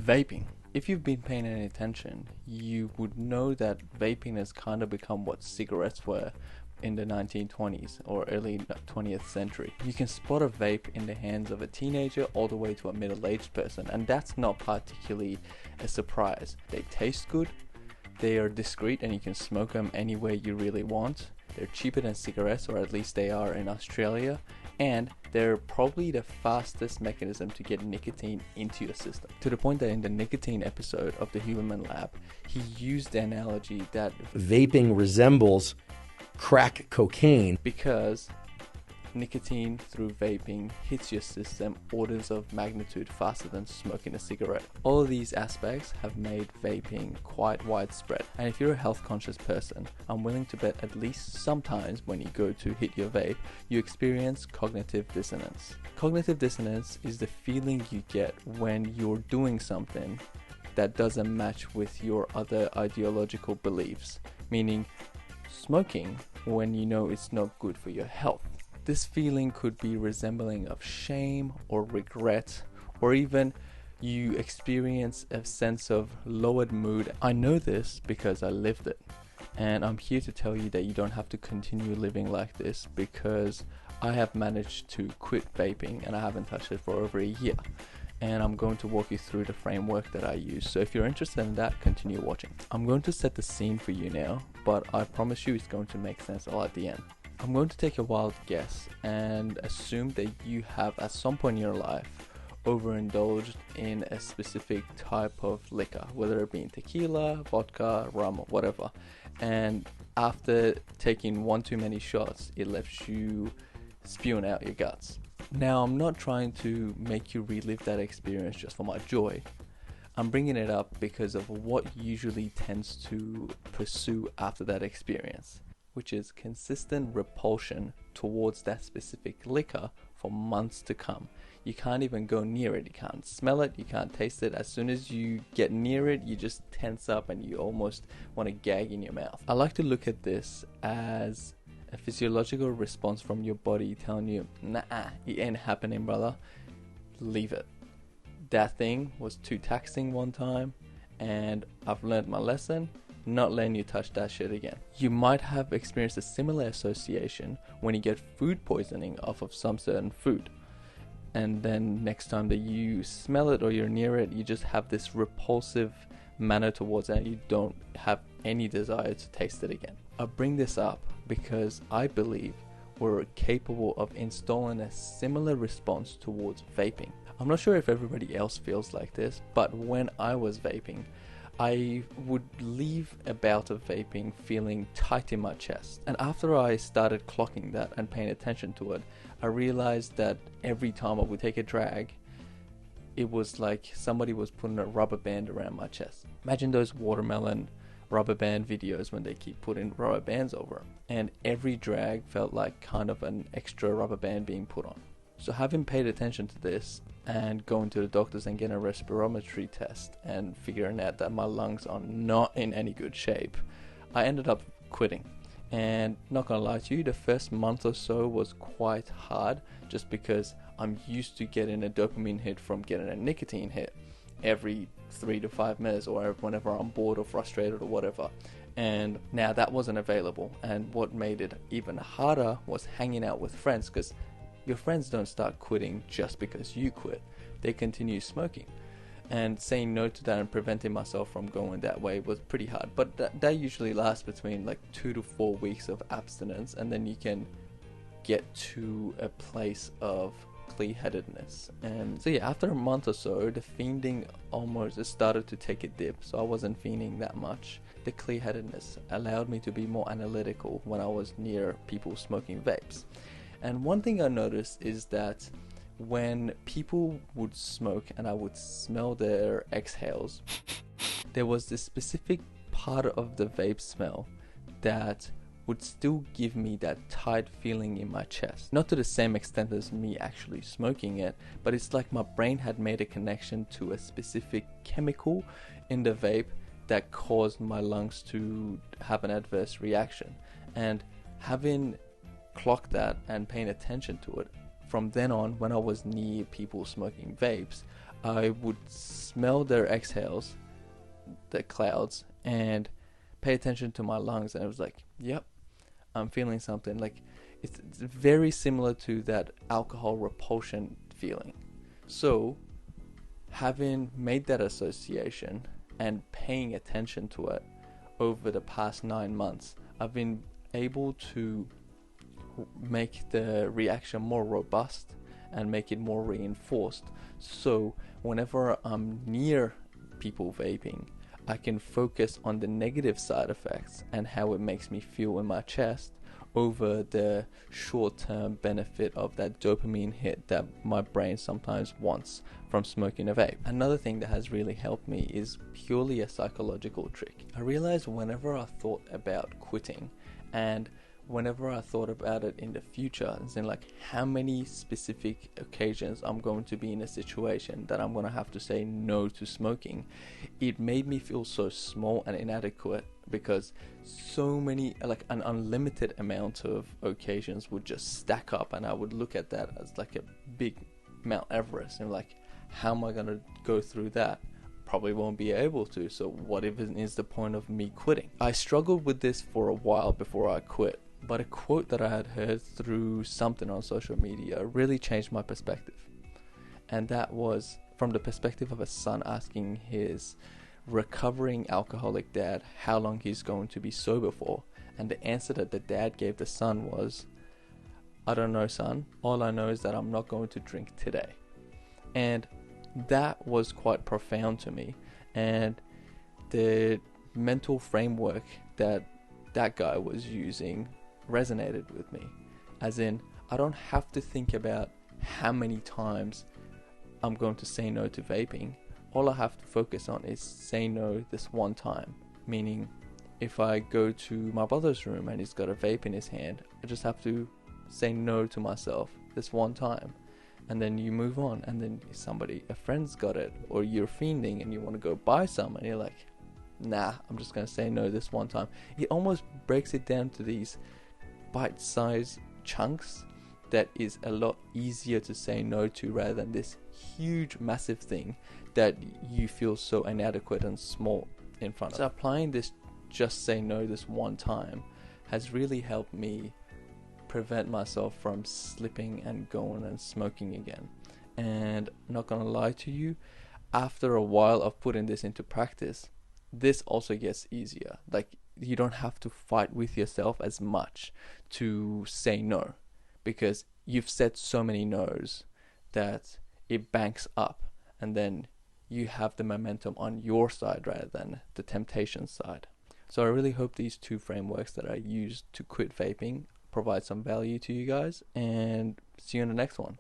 Vaping. If you've been paying any attention, you would know that vaping has kind of become what cigarettes were in the 1920s or early 20th century. You can spot a vape in the hands of a teenager all the way to a middle-aged person, and that's not particularly a surprise. They taste good, they are discreet, and you can smoke them anywhere you really want. They're cheaper than cigarettes, or at least they are in Australia, and they're probably the fastest mechanism to get nicotine into your system. To the point that in the nicotine episode of the Human Lab, he used the analogy that vaping resembles crack cocaine because nicotine through vaping hits your system orders of magnitude faster than smoking a cigarette. All of these aspects have made vaping quite widespread, and if you're a health conscious person, I'm willing to bet at least sometimes when you go to hit your vape, you experience cognitive dissonance. Cognitive dissonance is the feeling you get when you're doing something that doesn't match with your other ideological beliefs, meaning smoking when you know it's not good for your health. This feeling could be resembling of shame or regret, or even you experience a sense of lowered mood. I know this because I lived it, and I'm here to tell you that you don't have to continue living like this, because I have managed to quit vaping and I haven't touched it for over a year, and I'm going to walk you through the framework that I use. So if you're interested in that, continue watching. I'm going to set the scene for you now, but I promise you it's going to make sense all at the end. I'm going to take a wild guess and assume that you have at some point in your life overindulged in a specific type of liquor, whether it be tequila, vodka, rum, or whatever, and after taking one too many shots, it left you spewing out your guts. Now, I'm not trying to make you relive that experience just for my joy. I'm bringing it up because of what usually tends to pursue after that experience, which is consistent repulsion towards that specific liquor for months to come. You can't even go near it, you can't smell it, you can't taste it. As soon as you get near it, you just tense up and you almost want to gag in your mouth. I like to look at this as a physiological response from your body telling you, nah, it ain't happening, brother, leave it. That thing was too taxing one time, and I've learned my lesson. Not letting you touch that shit again. You might have experienced a similar association when you get food poisoning off of some certain food, and then next time that you smell it or you're near it, you just have this repulsive manner towards it and you don't have any desire to taste it again. I bring this up because I believe we're capable of installing a similar response towards vaping. I'm not sure if everybody else feels like this, but when I was vaping, I would leave a bout of vaping feeling tight in my chest. And after I started clocking that and paying attention to it, I realized that every time I would take a drag, it was like somebody was putting a rubber band around my chest. Imagine those watermelon rubber band videos when they keep putting rubber bands over them. And every drag felt like kind of an extra rubber band being put on. So having paid attention to this and going to the doctors and getting a respirometry test and figuring out that my lungs are not in any good shape, I ended up quitting. And not gonna lie to you, the first month or so was quite hard just because I'm used to getting a dopamine hit from getting a nicotine hit every 3 to 5 minutes or whenever I'm bored or frustrated or whatever. And now that wasn't available, and what made it even harder was hanging out with friends, because your friends don't start quitting just because you quit. They continue smoking. And saying no to that and preventing myself from going that way was pretty hard. But that usually lasts between like 2 to 4 weeks of abstinence, and then you can get to a place of clear-headedness. And so yeah, after a month or so, the fiending almost started to take a dip, so I wasn't fiending that much. The clear-headedness allowed me to be more analytical when I was near people smoking vapes. And one thing I noticed is that when people would smoke and I would smell their exhales, there was this specific part of the vape smell that would still give me that tight feeling in my chest. Not to the same extent as me actually smoking it, but it's like my brain had made a connection to a specific chemical in the vape that caused my lungs to have an adverse reaction. And having clocked that and paying attention to it, from then on, when I was near people smoking vapes, I would smell their exhales, the clouds, and pay attention to my lungs, and it was like, yep, I'm feeling something. Like it's very similar to that alcohol repulsion feeling. So having made that association and paying attention to it over the past 9 months, I've been able to make the reaction more robust and make it more reinforced. So whenever I'm near people vaping, I can focus on the negative side effects and how it makes me feel in my chest over the short-term benefit of that dopamine hit that my brain sometimes wants from smoking a vape. Another thing that has really helped me is purely a psychological trick. I realized whenever I thought about quitting, and whenever I thought about it in the future, as in like how many specific occasions I'm going to be in a situation that I'm going to have to say no to smoking, it made me feel so small and inadequate, because so many, like an unlimited amount of occasions would just stack up, and I would look at that as like a big Mount Everest, and like, how am I going to go through that? Probably won't be able to, so what even is the point of me quitting? I struggled with this for a while before I quit, but a quote that I had heard through something on social media really changed my perspective. And that was from the perspective of a son asking his recovering alcoholic dad how long he's going to be sober for. And the answer that the dad gave the son was, "I don't know, son. All I know is that I'm not going to drink today." And that was quite profound to me. And the mental framework that that guy was using resonated with me, as in, I don't have to think about how many times I'm going to say no to vaping. All I have to focus on is say no this one time. Meaning, if I go to my brother's room and he's got a vape in his hand, I just have to say no to myself this one time, and then you move on. And then a friend's got it, or you're fiending and you want to go buy some, and you're like, nah, I'm just going to say no this one time. It almost breaks it down to these bite-sized chunks that is a lot easier to say no to, rather than this huge massive thing that you feel so inadequate and small in front of. So applying this just say no this one time has really helped me prevent myself from slipping and going and smoking again. And I'm not gonna lie to you, after a while of putting this into practice, this also gets easier. Like, you don't have to fight with yourself as much to say no, because you've said so many no's that it banks up, and then you have the momentum on your side rather than the temptation side. So I really hope these two frameworks that I used to quit vaping provide some value to you guys, and see you in the next one.